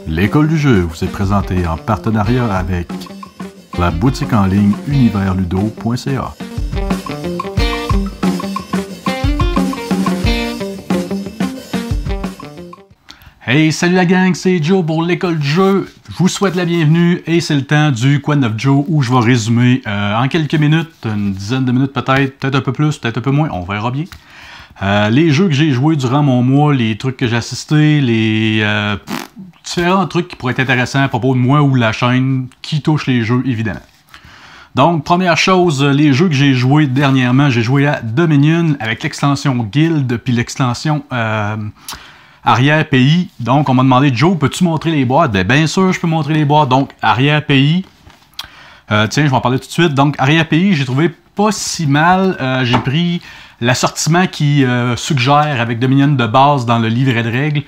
L'école du jeu vous est présentée en partenariat avec la boutique en ligne universludo.ca. Hey, salut la gang, c'est Joe pour l'école du jeu. Je vous souhaite la bienvenue et c'est le temps du Quoi de neuf Joe où je vais résumer en quelques minutes, une dizaine de minutes peut-être un peu plus, peut-être un peu moins, on verra bien. Les jeux que j'ai joués durant mon mois, les trucs que j'ai assistés, les différents trucs qui pourraient être intéressants à propos de moi ou de la chaîne qui touchent les jeux évidemment. Donc, première chose, les jeux que j'ai joués dernièrement, j'ai joué à Dominion avec l'extension Guild puis l'extension Arrière-Pays. Donc, on m'a demandé, Joe, peux-tu montrer les boîtes? Bien sûr, je peux montrer les boîtes. Donc, Arrière-Pays. Tiens, je vais en parler tout de suite. Donc, Arrière-Pays, j'ai trouvé pas si mal. J'ai pris l'assortiment qui suggère avec Dominion de base dans le livret de règles.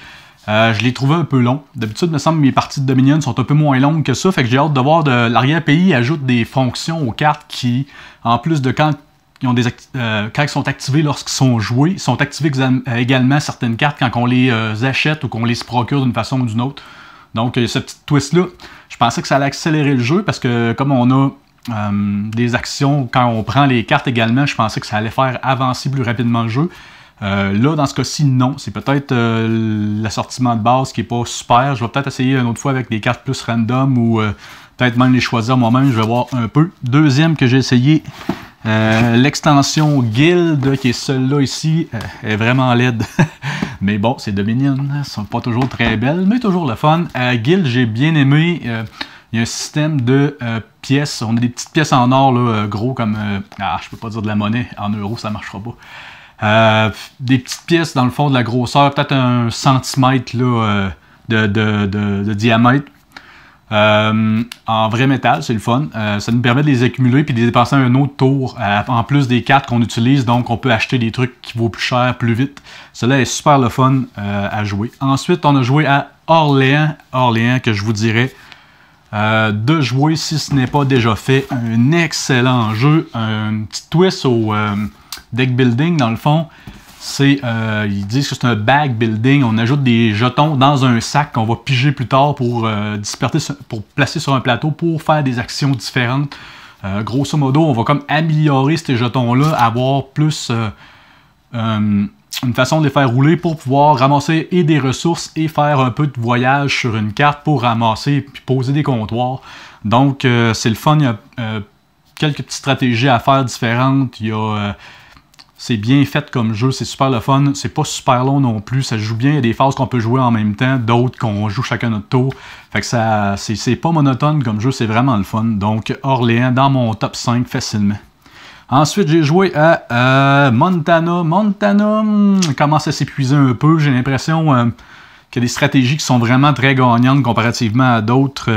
Je l'ai trouvé un peu long. D'habitude, il me semble que mes parties de Dominion sont un peu moins longues que ça. Fait que j'ai hâte de voir l'arrière-pays ajoute des fonctions aux cartes qui, en plus de quand ils sont activés lorsqu'ils sont joués, sont activés également certaines cartes quand on les achète ou qu'on les procure d'une façon ou d'une autre. Donc, ce petit twist-là, je pensais que ça allait accélérer le jeu parce que comme on a des actions quand on prend les cartes également, je pensais que ça allait faire avancer plus rapidement le jeu. Là, dans ce cas-ci, non. C'est peut-être l'assortiment de base qui n'est pas super. Je vais peut-être essayer une autre fois avec des cartes plus random ou peut-être même les choisir moi-même. Je vais voir un peu. Deuxième que j'ai essayé, l'extension Guild, qui est celle-là ici, est vraiment laide. Mais bon, c'est Dominion. Elles sont pas toujours très belles, mais toujours le fun. Guild, j'ai bien aimé. Il y a un système de pièces. On a des petites pièces en or, là, gros comme... je peux pas dire de la monnaie. En euros, ça marchera pas. Des petites pièces dans le fond de la grosseur, peut-être 1 centimètre là, de diamètre. En vrai métal, c'est le fun. Ça nous permet de les accumuler puis de les dépenser un autre tour en plus des cartes qu'on utilise. Donc, on peut acheter des trucs qui vaut plus cher, plus vite. Cela est super le fun à jouer. Ensuite, on a joué à Orléans. Orléans, que je vous dirais de jouer si ce n'est pas déjà fait. Un excellent jeu. Un petit twist au deck building, dans le fond. Ils disent que c'est un bag building. On ajoute des jetons dans un sac qu'on va piger plus tard pour placer sur un plateau pour faire des actions différentes. Grosso modo, on va comme améliorer ces jetons-là, avoir plus une façon de les faire rouler pour pouvoir ramasser et des ressources et faire un peu de voyage sur une carte pour ramasser puis poser des comptoirs. Donc, c'est le fun. Il y a quelques petites stratégies à faire différentes. C'est bien fait comme jeu, c'est super le fun. C'est pas super long non plus, ça se joue bien. Il y a des phases qu'on peut jouer en même temps, d'autres qu'on joue chacun notre tour. Fait que c'est pas monotone comme jeu, c'est vraiment le fun. Donc Orléans dans mon top 5 facilement. Ensuite, j'ai joué à Montana. Montana commence à s'épuiser un peu. J'ai l'impression qu'il y a des stratégies qui sont vraiment très gagnantes comparativement à d'autres.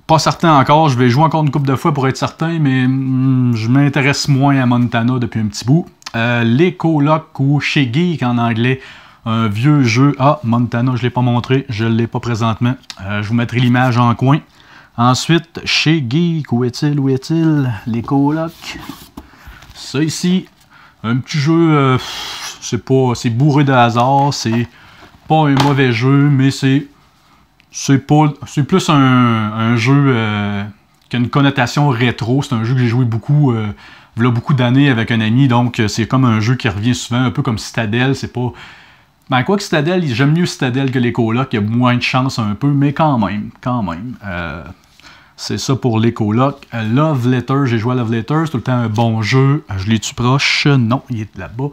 Pas certain encore, je vais jouer encore une couple de fois pour être certain, mais je m'intéresse moins à Montana depuis un petit bout. Les colocs ou chez Geek en anglais, un vieux jeu. Montana, je ne l'ai pas montré, je ne l'ai pas présentement. Je vous mettrai l'image en coin. Ensuite, chez Geek, où est-il? Les colocs. Ça ici, un petit jeu, c'est bourré de hasard, c'est pas un mauvais jeu, mais c'est plus un jeu qui a une connotation rétro. C'est un jeu que j'ai joué beaucoup, il y a beaucoup d'années avec un ami. Donc, c'est comme un jeu qui revient souvent, un peu comme Citadel. C'est pas... Ben, quoi que Citadel, j'aime mieux Citadel que les colocs. Il y a moins de chance un peu, mais quand même. C'est ça pour les colocs. Love Letter, j'ai joué à Love Letter. C'est tout le temps un bon jeu. Je l'ai-tu proche? Non, il est là-bas.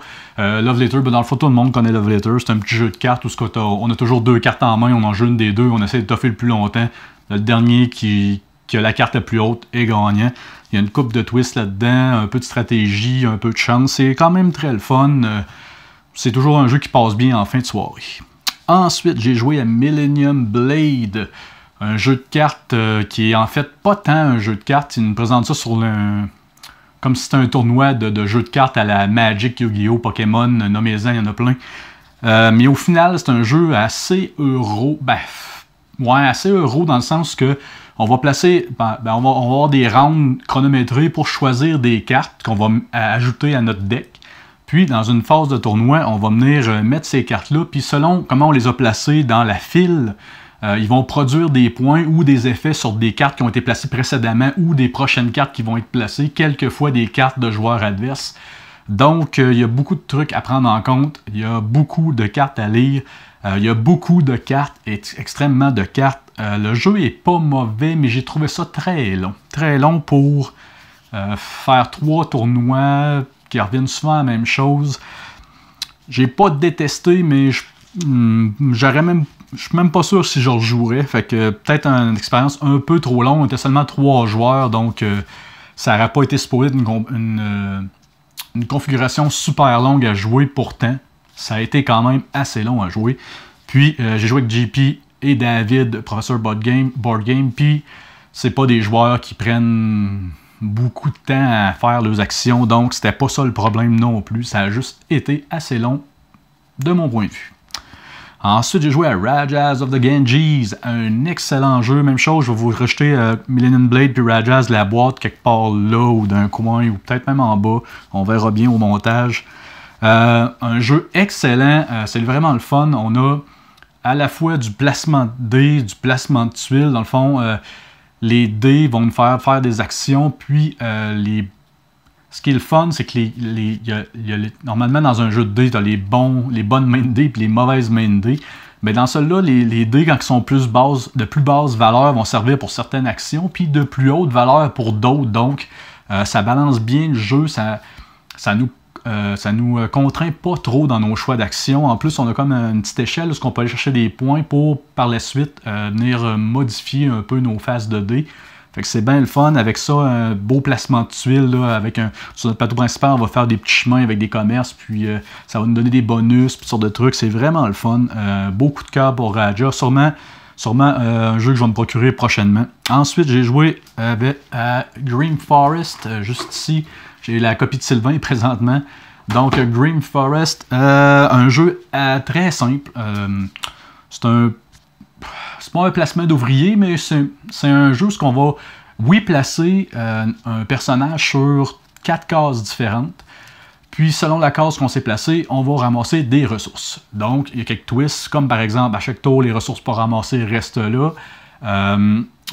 Love Letter, dans le fond, tout le monde connaît Love Letter. C'est un petit jeu de cartes où on a toujours 2 cartes en main. On en joue une des deux. On essaie de toffer le plus longtemps. Le dernier qui a la carte la plus haute est gagnant. Il y a une coupe de twist là-dedans. Un peu de stratégie, un peu de chance. C'est quand même très le fun. C'est toujours un jeu qui passe bien en fin de soirée. Ensuite, j'ai joué à Millennium Blade. Un jeu de cartes qui est en fait pas tant un jeu de cartes. Il nous présente ça comme si c'était un tournoi de jeux de cartes à la Magic, Yu-Gi-Oh!, Pokémon, nommez-en, il y en a plein. Mais au final, c'est un jeu assez euro. Assez euro dans le sens que on va placer, on va avoir des rounds chronométrés pour choisir des cartes qu'on va ajouter à notre deck. Puis, dans une phase de tournoi, on va venir mettre ces cartes-là, puis selon comment on les a placées dans la file, ils vont produire des points ou des effets sur des cartes qui ont été placées précédemment ou des prochaines cartes qui vont être placées, quelquefois des cartes de joueurs adverses. Donc, il y a beaucoup de trucs à prendre en compte, il y a beaucoup de cartes à lire, il y a beaucoup de cartes, extrêmement de cartes. Le jeu est pas mauvais, mais j'ai trouvé ça très long. Très long pour faire 3 tournois qui reviennent souvent à la même chose. J'ai pas détesté, mais je suis même pas sûr si je rejouerais. Fait que peut-être une expérience un peu trop longue. On était seulement 3 joueurs, donc ça n'aurait pas été supposé une configuration super longue à jouer. Pourtant, ça a été quand même assez long à jouer. Puis j'ai joué avec JP et David, professeur Board Game, puis c'est pas des joueurs qui prennent beaucoup de temps à faire leurs actions, donc c'était pas ça le problème non plus. Ça a juste été assez long de mon point de vue. Ensuite, j'ai joué à Rajas of the Ganges, un excellent jeu. Même chose, je vais vous rejeter Millennium Blade puis Rajas de la boîte quelque part là ou d'un coin ou peut-être même en bas. On verra bien au montage. Un jeu excellent, c'est vraiment le fun. On a à la fois du placement de dés, du placement de tuiles. Dans le fond, les dés vont nous faire des actions, puis ce qui est le fun, c'est que normalement, dans un jeu de dés, tu as les bonnes mains de dés et les mauvaises mains de dés. Mais dans celui-là, les dés, quand ils sont de plus basse valeur, vont servir pour certaines actions, puis de plus haute valeur pour d'autres. Donc, ça balance bien le jeu, ça nous contraint pas trop dans nos choix d'action. En plus, on a comme une petite échelle où on peut aller chercher des points pour, par la suite, venir modifier un peu nos faces de dés. Fait que c'est bien le fun. Avec ça, un beau placement de tuiles. Là, sur notre plateau principal, on va faire des petits chemins avec des commerces. Puis ça va nous donner des bonus, toutes sortes de trucs. C'est vraiment le fun. Beaucoup de cœur pour Raja. Sûrement un jeu que je vais me procurer prochainement. Ensuite, j'ai joué à Green Forest, juste ici. J'ai la copie de Sylvain présentement. Donc, Green Forest, un jeu très simple. C'est pas un placement d'ouvrier, mais c'est un jeu où on va, placer un personnage sur 4 cases différentes. Puis, selon la case qu'on s'est placée, on va ramasser des ressources. Donc, il y a quelques twists, comme par exemple, à chaque tour, les ressources pas ramassées restent là.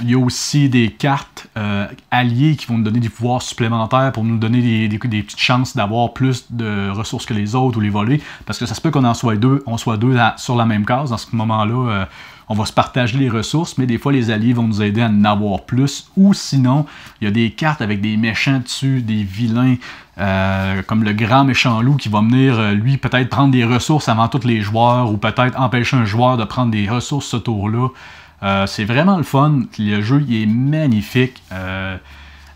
Il y a aussi des cartes alliées qui vont nous donner des pouvoirs supplémentaires pour nous donner des petites chances d'avoir plus de ressources que les autres ou les voler. Parce que ça se peut qu'on soit deux sur la même case. Dans ce moment-là, on va se partager les ressources, mais des fois, les alliés vont nous aider à en avoir plus. Ou sinon, il y a des cartes avec des méchants dessus, des vilains, comme le grand méchant loup qui va venir, lui, peut-être prendre des ressources avant tous les joueurs ou peut-être empêcher un joueur de prendre des ressources ce tour-là. C'est vraiment le fun. Le jeu il est magnifique.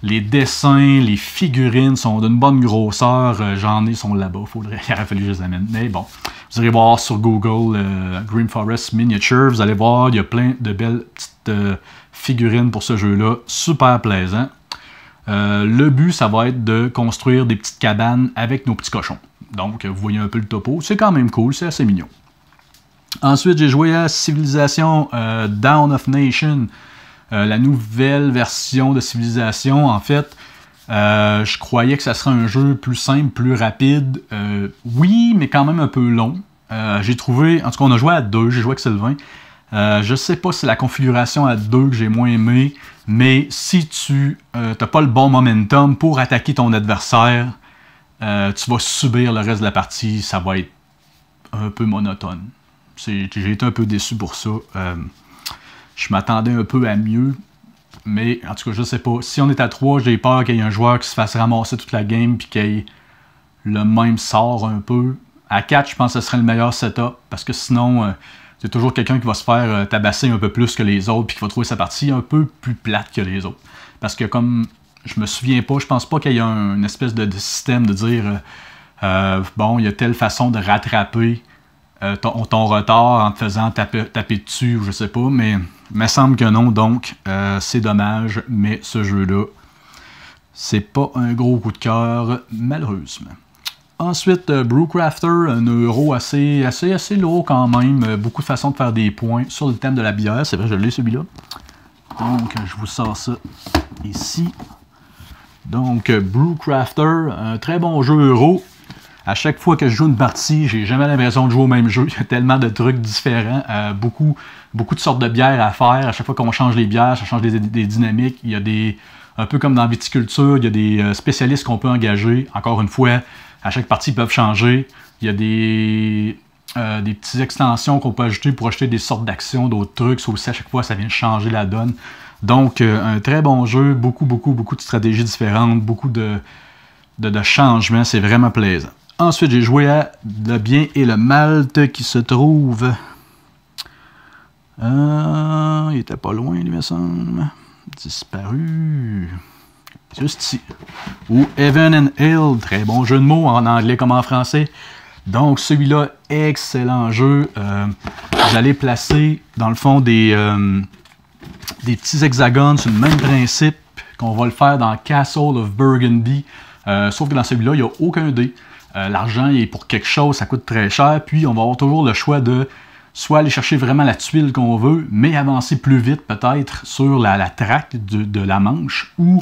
Les dessins, les figurines sont d'une bonne grosseur. J'en ai, sont là-bas. Il aurait fallu que je les amène. Mais bon, vous irez voir sur Google Green Forest Miniature. Vous allez voir, il y a plein de belles petites figurines pour ce jeu-là. Super plaisant. Le but, ça va être de construire des petites cabanes avec nos petits cochons. Donc, vous voyez un peu le topo. C'est quand même cool, c'est assez mignon. Ensuite, j'ai joué à Civilisation Dawn of Nation, la nouvelle version de Civilisation. En fait, je croyais que ça serait un jeu plus simple, plus rapide. Oui, mais quand même un peu long. J'ai trouvé, en tout cas, on a joué à 2, j'ai joué avec Sylvain. Je sais pas si c'est la configuration à 2 que j'ai moins aimé, mais si tu n'as pas le bon momentum pour attaquer ton adversaire, tu vas subir le reste de la partie, ça va être un peu monotone. J'ai été un peu déçu pour ça. Je m'attendais un peu à mieux, mais en tout cas, je sais pas. Si on est à 3, j'ai peur qu'il y ait un joueur qui se fasse ramasser toute la game puis qu'il y ait le même sort un peu. À 4, je pense que ce serait le meilleur setup, parce que sinon, c'est toujours quelqu'un qui va se faire tabasser un peu plus que les autres puis qui va trouver sa partie un peu plus plate que les autres. Parce que comme je me souviens pas, je pense pas qu'il y ait une espèce de système de dire bon, il y a telle façon de rattraper ton retard en te faisant taper dessus, ou je sais pas, mais il me semble que non, donc c'est dommage, mais ce jeu-là, c'est pas un gros coup de cœur, malheureusement. Ensuite, Brewcrafter, un euro assez lourd quand même, beaucoup de façons de faire des points sur le thème de la bière, c'est vrai, je l'ai celui-là. Donc, je vous sors ça ici. Donc, Brewcrafter, un très bon jeu euro. À chaque fois que je joue une partie, j'ai jamais l'impression de jouer au même jeu. Il y a tellement de trucs différents, beaucoup de sortes de bières à faire. À chaque fois qu'on change les bières, ça change des dynamiques. Il y a des, un peu comme dans la viticulture, il y a des spécialistes qu'on peut engager. Encore une fois, à chaque partie, ils peuvent changer. Il y a des petites extensions qu'on peut ajouter pour ajouter des sortes d'actions, d'autres trucs. Ça aussi, à chaque fois, ça vient changer la donne. Donc, un très bon jeu, beaucoup de stratégies différentes, beaucoup de changements. C'est vraiment plaisant. Ensuite, j'ai joué à Le Bien et le Malte qui se trouve... il était pas loin, il me semble. Disparu. Juste ici. Ou Heaven and Hell, très bon jeu de mots en anglais comme en français. Donc, celui-là, excellent jeu. J'allais placer, dans le fond, des petits hexagones sur le même principe qu'on va le faire dans Castle of Burgundy. Sauf que dans celui-là, il n'y a aucun dé. L'argent est pour quelque chose, ça coûte très cher. Puis, on va avoir toujours le choix de soit aller chercher vraiment la tuile qu'on veut, mais avancer plus vite peut-être sur la traque de la manche, ou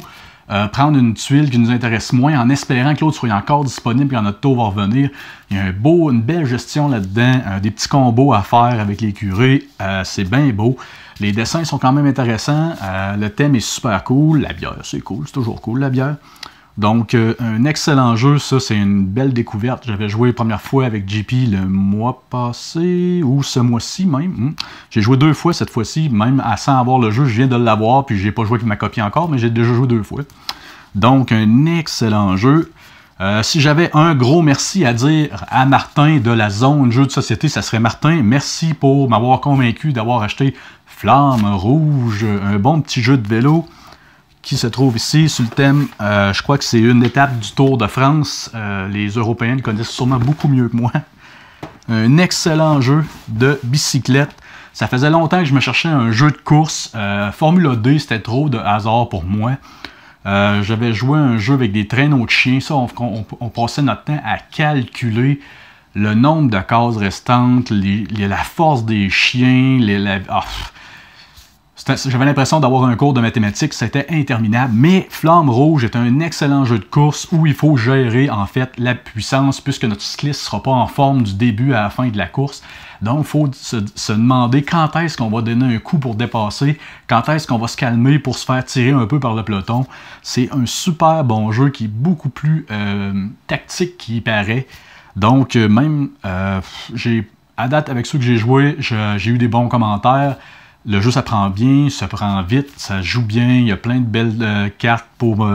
prendre une tuile qui nous intéresse moins en espérant que l'autre soit encore disponible quand notre tour va revenir. Il y a une belle gestion là-dedans, des petits combos à faire avec les curés, c'est bien beau. Les dessins sont quand même intéressants, le thème est super cool, la bière c'est cool, c'est toujours cool la bière. Donc, un excellent jeu, ça, c'est une belle découverte. J'avais joué la première fois avec JP le mois passé, ou ce mois-ci même. J'ai joué 2 fois cette fois-ci, même sans avoir le jeu, je viens de l'avoir, puis j'ai pas joué avec ma copie encore, mais j'ai déjà joué 2 fois. Donc, un excellent jeu. Si j'avais un gros merci à dire à Martin de la zone jeu de société, ça serait Martin. Merci pour m'avoir convaincu d'avoir acheté Flamme Rouge, un bon petit jeu de vélo qui se trouve ici sur le thème, je crois que c'est une étape du Tour de France. Les Européens le connaissent sûrement beaucoup mieux que moi. Un excellent jeu de bicyclette. Ça faisait longtemps que je me cherchais un jeu de course. Formula D, c'était trop de hasard pour moi. J'avais joué un jeu avec des traîneaux de chiens. Ça, on passait notre temps à calculer le nombre de cases restantes, la force des chiens, j'avais l'impression d'avoir un cours de mathématiques, c'était interminable, mais Flamme Rouge est un excellent jeu de course où il faut gérer en fait la puissance puisque notre cycliste ne sera pas en forme du début à la fin de la course. Donc, il faut se demander quand est-ce qu'on va donner un coup pour dépasser, quand est-ce qu'on va se calmer pour se faire tirer un peu par le peloton. C'est un super bon jeu qui est beaucoup plus tactique qu'il y paraît. Donc, même, à date, avec ceux que j'ai joués, j'ai eu des bons commentaires. Le jeu, ça prend bien, ça prend vite, ça joue bien, il y a plein de belles cartes pour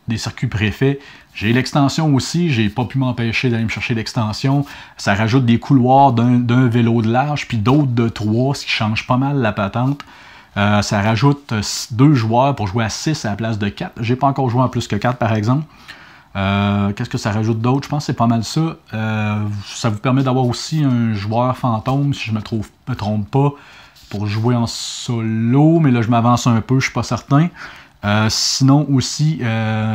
des circuits préfaits. J'ai l'extension aussi, j'ai pas pu m'empêcher d'aller me chercher l'extension. Ça rajoute des couloirs d'un vélo de large, puis d'autres de 3, ce qui change pas mal la patente. Ça rajoute 2 joueurs pour jouer à 6 à la place de 4. J'ai pas encore joué en plus que 4 par exemple. Qu'est-ce que ça rajoute d'autre? Je pense que c'est pas mal ça. Ça vous permet d'avoir aussi un joueur fantôme, si je me trompe pas, pour jouer en solo, mais là je m'avance un peu, je suis pas certain. Sinon aussi,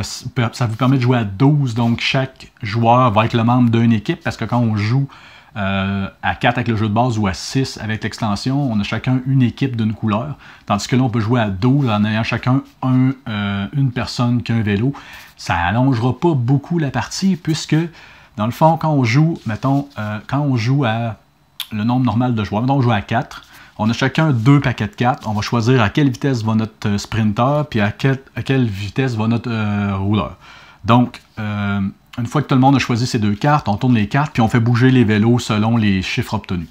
ça vous permet de jouer à 12, donc chaque joueur va être le membre d'une équipe, parce que quand on joue à 4 avec le jeu de base ou à 6 avec l'extension, on a chacun une équipe d'une couleur, tandis que là on peut jouer à 12 en ayant chacun une personne qu'un vélo. Ça allongera pas beaucoup la partie, puisque dans le fond, quand on joue, mettons, quand on joue à le nombre normal de joueurs, mettons on joue à 4, on a chacun 2 paquets de cartes. On va choisir à quelle vitesse va notre sprinter, puis à quelle vitesse va notre rouleur. Donc, une fois que tout le monde a choisi ces 2 cartes, on tourne les cartes, puis on fait bouger les vélos selon les chiffres obtenus.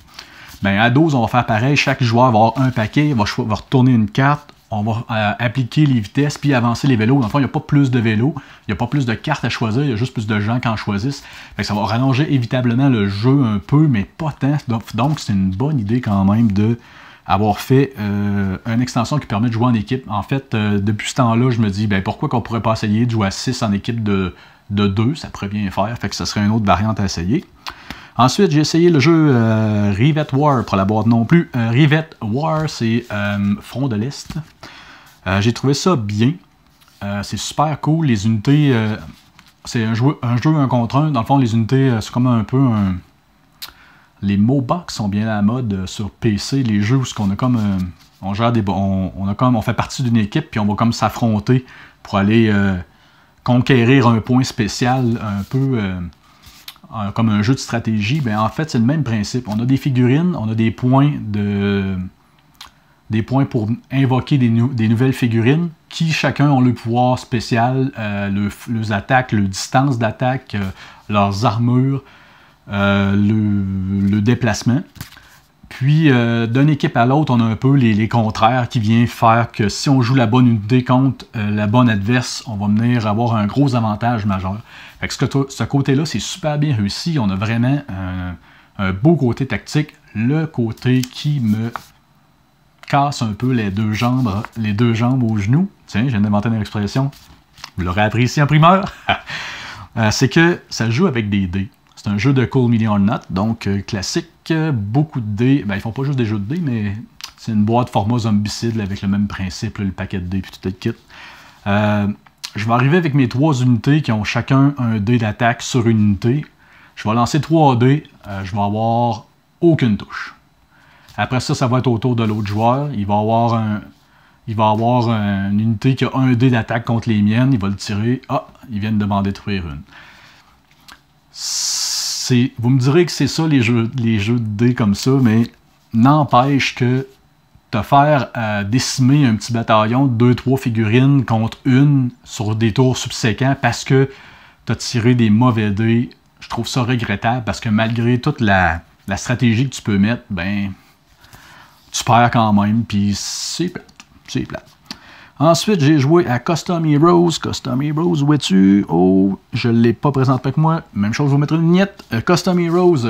Bien, à 12, on va faire pareil. Chaque joueur va avoir un paquet, va retourner une carte, on va appliquer les vitesses, puis avancer les vélos. Dans le fond, il n'y a pas plus de vélos, il n'y a pas plus de cartes à choisir, il y a juste plus de gens qui en choisissent. Fait que ça va rallonger évitablement le jeu un peu, mais pas tant. Donc, c'est une bonne idée quand même de avoir fait une extension qui permet de jouer en équipe. En fait, depuis ce temps-là, je me dis, ben pourquoi qu'on pourrait pas essayer de jouer à 6 en équipe de 2, ça pourrait bien faire, fait que ça serait une autre variante à essayer. Ensuite, j'ai essayé le jeu Rivet War, pour la boîte non plus. Rivet War, c'est Front de l'Est. J'ai trouvé ça bien. C'est super cool. Les unités, c'est un jeu 1 contre 1. Dans le fond, les unités, c'est comme un peu les MOBA qui sont bien à la mode sur PC. Les jeux où on a comme on gère on fait partie d'une équipe puis on va comme s'affronter pour aller conquérir un point spécial un peu. comme un jeu de stratégie, ben en fait, c'est le même principe. On a des figurines, on a des points pour invoquer des nouvelles figurines qui, chacun, ont le pouvoir spécial, leurs attaques, leur distance d'attaque, leurs armures, le déplacement. Puis, d'une équipe à l'autre, on a un peu les contraires qui viennent faire que si on joue la bonne unité contre la bonne adverse, on va venir avoir un gros avantage majeur. Fait que ce côté-là, c'est super bien réussi. On a vraiment un beau côté tactique. Le côté qui me casse un peu les deux jambes aux genoux. Tiens, je viens d'inventer une expression. Vous l'aurez appris ici en primeur. C'est que ça joue avec des dés. C'est un jeu de Cool Mini or Not, donc classique, beaucoup de dés. Ben, ils font pas juste des jeux de dés, mais c'est une boîte format zombicide avec le même principe, là, le paquet de dés puis tout le kit. Je vais arriver avec mes 3 unités qui ont chacun un dé d'attaque sur une unité. Je vais lancer 3 dés, je vais avoir aucune touche. Après ça, ça va être au tour de l'autre joueur. Il va avoir une unité qui a un dé d'attaque contre les miennes. Il va le tirer. Ah, ils viennent de m'en détruire une. Vous me direz que c'est ça les jeux de dés comme ça, mais n'empêche que te faire décimer un petit bataillon de 2-3 figurines contre une sur des tours subséquents parce que tu as tiré des mauvais dés, je trouve ça regrettable parce que malgré toute la stratégie que tu peux mettre, ben tu perds quand même, puis c'est plate. C'est plate. Ensuite, j'ai joué à Custom Heroes. Custom Heroes, où es-tu? Oh, je ne l'ai pas présenté avec moi. Même chose, je vais vous mettre une vignette. Custom Heroes,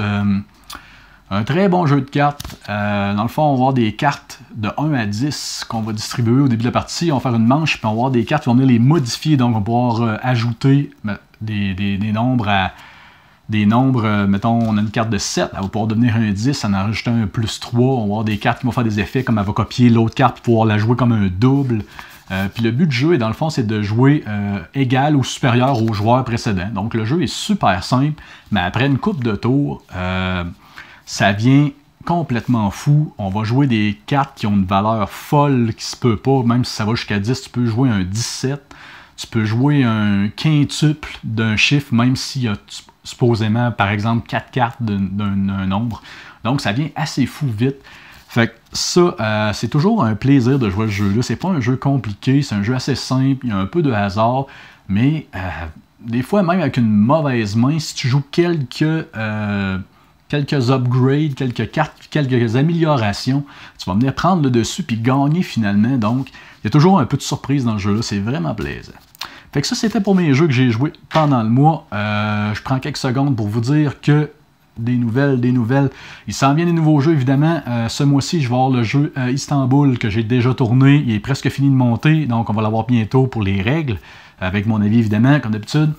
un très bon jeu de cartes. Dans le fond, on va avoir des cartes de 1 à 10 qu'on va distribuer au début de la partie. On va faire une manche, puis on va avoir des cartes qui vont venir les modifier. Donc, on va pouvoir ajouter des nombres à... Des nombres, mettons, on a une carte de 7, elle va pouvoir devenir un 10, en rajouter un plus 3. On va avoir des cartes qui vont faire des effets, comme elle va copier l'autre carte pour pouvoir la jouer comme un double. Puis le but du jeu, dans le fond, c'est de jouer égal ou supérieur au joueur précédent. Donc le jeu est super simple, mais après une coupe de tours, ça vient complètement fou. On va jouer des cartes qui ont une valeur folle qui se peut pas, même si ça va jusqu'à 10, tu peux jouer un 17. Tu peux jouer un quintuple d'un chiffre, même s'il y a supposément, par exemple, 4 cartes d'un nombre. Donc, ça vient assez fou vite. Fait que ça, c'est toujours un plaisir de jouer à ce jeu-là. C'est pas un jeu compliqué, c'est un jeu assez simple, il y a un peu de hasard, mais des fois, même avec une mauvaise main, si tu joues quelques upgrades, quelques cartes, quelques améliorations, tu vas venir prendre le dessus puis gagner finalement. Donc, il y a toujours un peu de surprise dans le jeu-là, c'est vraiment plaisant. Fait que ça, c'était pour mes jeux que j'ai joués pendant le mois. Je prends quelques secondes pour vous dire que des nouvelles. Il s'en vient des nouveaux jeux, évidemment. Ce mois-ci, je vais avoir le jeu Istanbul que j'ai déjà tourné. Il est presque fini de monter, donc on va l'avoir bientôt pour les règles, avec mon avis, évidemment, comme d'habitude.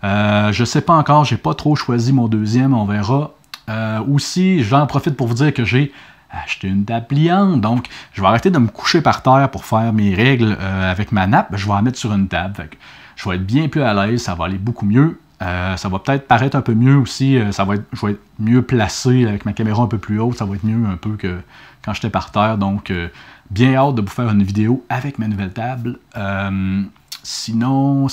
Je sais pas encore, j'ai pas trop choisi mon deuxième, on verra. Aussi, j'en profite pour vous dire que j'ai acheté une table pliante, donc je vais arrêter de me coucher par terre pour faire mes règles avec ma nappe, je vais la mettre sur une table. Fait que je vais être bien plus à l'aise, ça va aller beaucoup mieux. Ça va peut-être paraître un peu mieux aussi, je vais être mieux placé avec ma caméra un peu plus haute, ça va être mieux un peu que quand j'étais par terre, donc bien hâte de vous faire une vidéo avec ma nouvelle table. Sinon,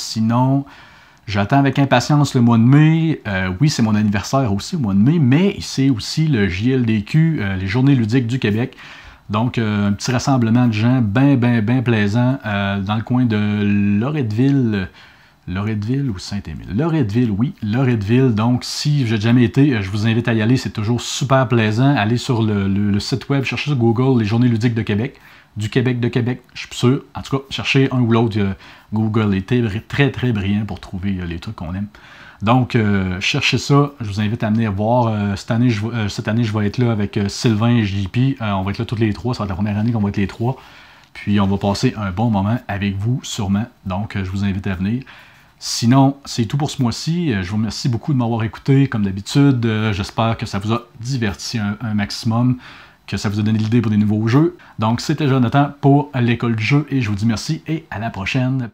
j'attends avec impatience le mois de mai. Oui, c'est mon anniversaire aussi au mois de mai, mais c'est aussi le JLDQ, les Journées ludiques du Québec. Donc, un petit rassemblement de gens bien plaisant dans le coin de Loretteville. Loretteville ou Saint-Émile? Loretteville, oui, Loretteville. Donc, si j'ai jamais été, je vous invite à y aller. C'est toujours super plaisant. Allez sur le site web, cherchez sur Google les Journées ludiques de Québec. Du Québec de Québec, je suis sûr. En tout cas, cherchez un ou l'autre. Google est très brillant pour trouver les trucs qu'on aime. Donc, cherchez ça. Je vous invite à venir voir. Cette année, je vais être là avec Sylvain et JP. On va être là toutes les trois. Ça va être la première année qu'on va être les trois. Puis, on va passer un bon moment avec vous, sûrement. Donc, je vous invite à venir. Sinon, c'est tout pour ce mois-ci. Je vous remercie beaucoup de m'avoir écouté, comme d'habitude. J'espère que ça vous a diverti un maximum, que ça vous a donné l'idée pour des nouveaux jeux. Donc, c'était Jonathan pour l'École du jeu et je vous dis merci et à la prochaine.